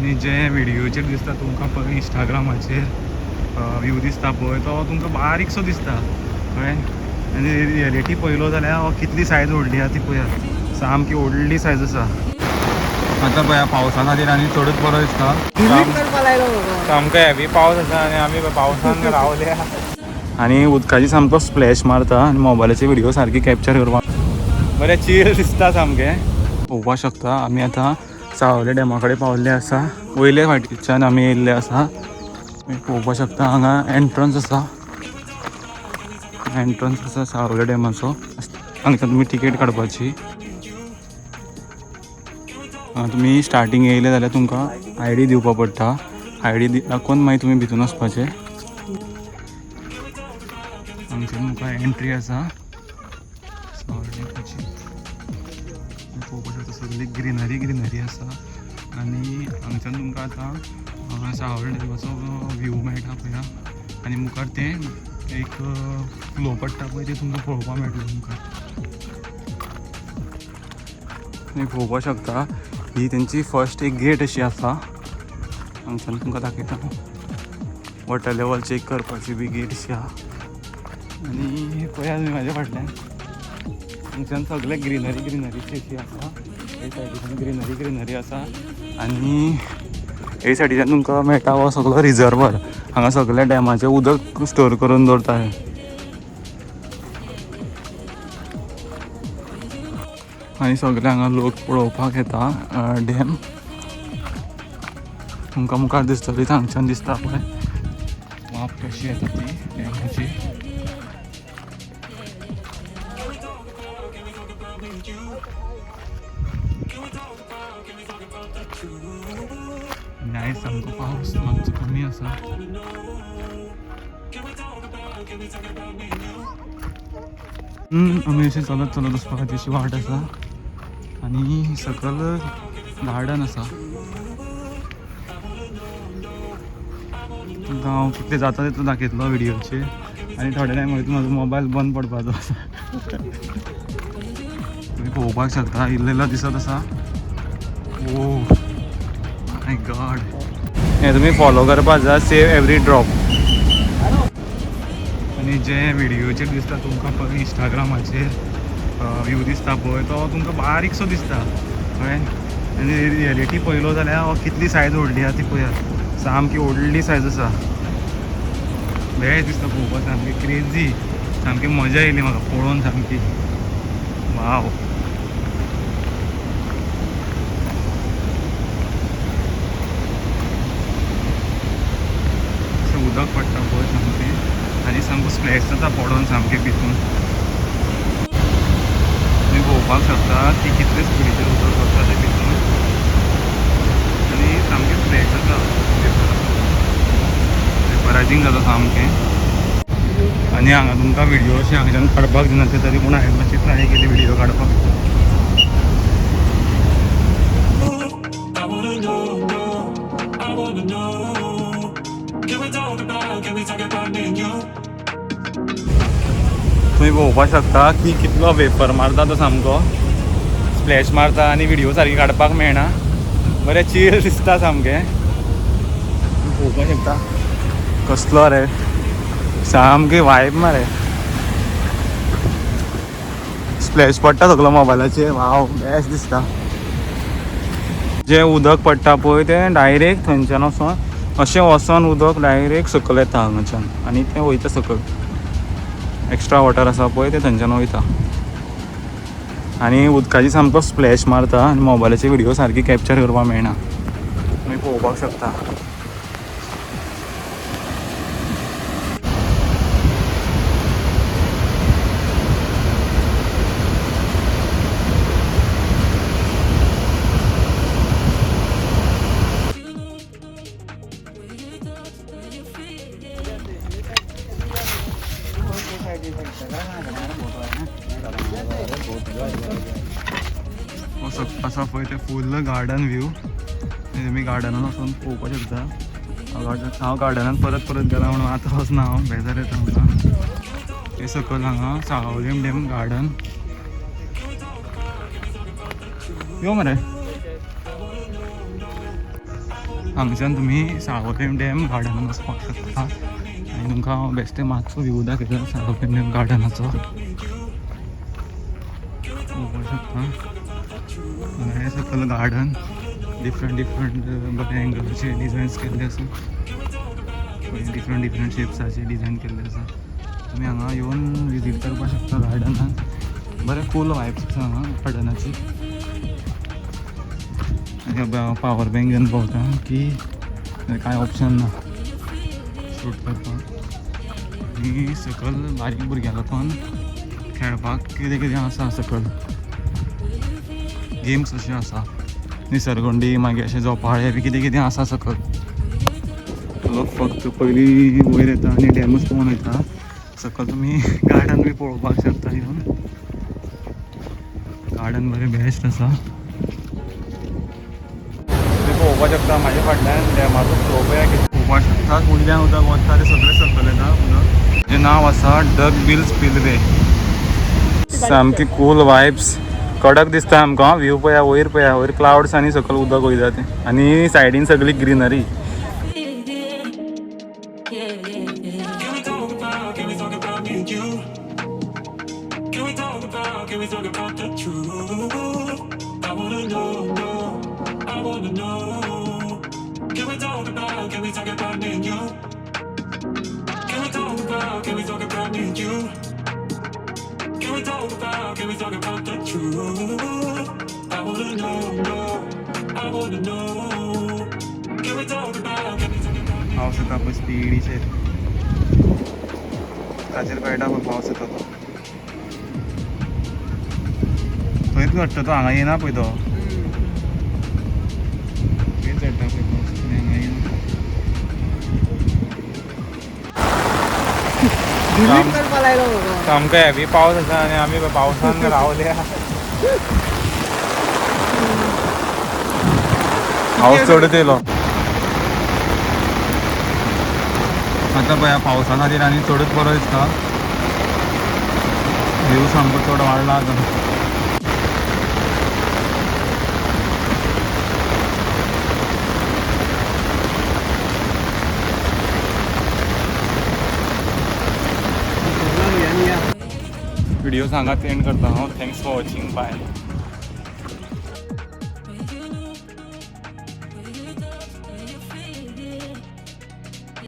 आनी जे व्हिडिओचेर दिसता तुमकां पळय इंस्टाग्रामाचेर व्यू दिसता पळय तो तुमकां बारीकसो दिसता कळ्ळें. आनी रियलिटी पळयलो जाल्यार कितली सायज व्हडली आहा ती पळयात, सामकी व्हडली सायज आसा. आतां पळया पावसा खातीर आनी चडूच बरो दिसता. सामको हेवी पावस आसा आनी आमी पावसान रावल्या आनी उदकाची सामको स्प्लॅश मारता आनी मोबायलाचे व्हिडिओ सारकी कॅप्चर करपाक बरें चील दिसता सामकें. पळोवपाक शकता आमी आतां सावले डॅमा कडेन पावल्ले आसा. वयले फाटीच्यान आमी येयल्ले आसा. पळोवपाक शकता हांगा एंट्रन्स आसा सावले डॅमाचो. हांगच्यान तुमी टिकेट काडपाची. तुमी स्टार्टींग येयले जाल्यार तुमकां ID दिवपाक पडटा. ID दाखोवन मागीर तुमी भितून वचपाचें. हांगच्यान तुमकां एंट्री आसा सावळेची. पळोवपाक शकता सगळी ग्रीनरी आसा आनी हांगच्यान तुमकां आतां सावळे डॅमाचो व्यू मेळटा पळया. आनी मुखार तें एक फ्लो पडटा पळय तें तुमकां पळोवपाक मेळटलें तुमकां. तुमी पळोवपाक शकता ही तेंची फर्स्ट एक गेट अशी आसा. हांगच्यान तुमकां दाखयता वॉटर लेवल चेक करपाची बी गेट अशी आहा. आनी पळया तुमी म्हाज्या फाटल्यान हांगच्यान सगळें ग्रीनरीची अशी आसा. हे सायडीच्यान ग्रीनरी आसा आनी हे सायडीच्यान तुमकां मेळटा हो सगळो रिजर्वर. हांगा सगळ्या डॅमाचें उदक स्टोर करून दवरता. आनी सगळे हांगा लोक पळोवपाक येता डॅम. तुमकां मुखार दिसतली हांगच्यान दिसता पळय वाफ कशी येता ती डॅमाची. आयज सामको पावस मातसो कमी आसा. आमी अशें चलत वचपाक अशी वाट आसा आनी सकयल गार्डन आसा. तुमकां हांव कितलें जाता तितलो दाखयतलो व्हिडिओचेर आनी थोड्या टायम वयता म्हाजो मोबायल बंद पडपाचो आसा. तुमी पळोवपाक शकता इल्लो दिसत आसा. Oh my God. हें तुमी फॉलो करपाक जाय सेव एवरी ड्रॉप. आनी जे व्हिडिओचेर दिसता तुमकां पळय इंस्टाग्रामाचेर व्यू दिसता पळय तो तुमकां बारीकसो दिसता कळ्ळें. आनी रियलिटी पळयलो जाल्यार कितली सायज व्हडली आहा ती पळयात, सामकी व्हडली सायज आसा. बेस्ट दिसता पळोवपाक सामकी क्रेजी. सामकी मजा येयली म्हाका पळोवन सामकी. वाव. उदक पडटा पळय सामकें आनी सामको स्प्लॅश जाता पडोन सामकें भितून. तुमी पळोवपाक शकता की कितले स्पिडीचेर उदक वता तें भितून आनी सामकें स्प्लॅश जाता. पेपराचींग जाता सामकें. आनी हांगा तुमकां व्हिडिओ अशें हांगच्यान काडपाक दिना ते तरी पूण हांवें मातशी ट्राय केली व्हिडिओ काडपाक. तुमी पळोवपाक शकता की कितलो वेपर मारता तो सामको स्प्लॅश मारता आनी व्हिडिओ सारकी काडपाक मेळना. बरें चील दिसता सामकें. पळोवपाक शकता कसलो रे सामकी वायब मरे. स्प्लॅश पडटा सगळो मोबायलाचेर. वाव बेस्ट दिसता. जे उदक पडटा पळय तें डायरेक्ट थंयच्यान अशें वचोन उदक डायरेक्ट सकयल येता हांगाच्यान आनी तें वयता सकयल. एक्स्ट्रा वॉटर आसा पळय तें थंयच्यान वयता आनी उदकाची सामको स्प्लॅश मारता आनी मोबायलाचे व्हिडिओ सारकी कॅप्चर करपाक मेळना. तुमी पळोवपाक शकता. असा पळय ते फूल गार्डन व्यू. तुमी गार्डनान वचून पळोवपाक शकता. हांव गार्डनान परत गेला म्हणून आतां वचना हांव बेजार येता म्हाका. हे सकयल हांगा सावळें डॅम गार्डन. यो मरे हांगच्यान तुमी साळोपें डॅम गार्डनान वचपाक शकता आनी तुमकां बेश्टे मातसो व्यू दाखयता साळोपें डॅम गार्डनाचो पळोवपाक शकता. हे सकयल गार्डन डिफरंट बरे एंगलाचे डिझायन्स केल्ले आसा, डिफरंट शेप्साचे डिझायन केल्ले आसा. तुमी हांगा येवन विजीट करपाक शकता गार्डनान. बरें कूल वायब्स आसा हांगा गार्डनाची. पावर बँक घेवन पावता की कांय ऑप्शन ना शूट करपाक. आनी सकयल बारीक भुरग्यां लागून खेळपाक कितें कितें आसा सकयल गेम्स अशें आसा. निसरगुंडी मागीर अशें झोपाळे बी कितें कितें आसा सकयल. लोक फक्त पयलीं वयर येता आनी डॅमूच पळोवन वयता. सकयल तुमी गार्डन बी पळोवपाक शकता येवन. गार्डन बरें बेस्ट आसा. तुमी पळोवपाक शकता म्हाज्या फाटल्यान डॅमाचो फ्लो पळय पळोवपाक शकता. कुंडल्यान उदक वता तें सगळें सकयल येता उदक. जें नांव आसा डग बिल स्पिलवे. सामकी कूल वायब्स. कडक दिसता आमकां व्यू पळया वयर क्लाउड्स आनी सकयल उदक वयता तें आनी सायडीन सगळी ग्रीनरी. पावस येता पळय स्पिडीचेर ताचेर कळटा पळय पावस येता तो. थंयच घडटा तो, हांगा येना पळय तो. थंयच चडटा पळय पावस हांगा येना. सामको हेवी पावस आसा आनी आमी पावसान रावल्या. पावस चडत येयलो आतां पळय पावसा खातीर आनी चडच बरो दिसता. व्यू सामको चड वाडला आतां. व्हिडिओ हांगाच एंड करता हांव. Thanks for watching. बाय.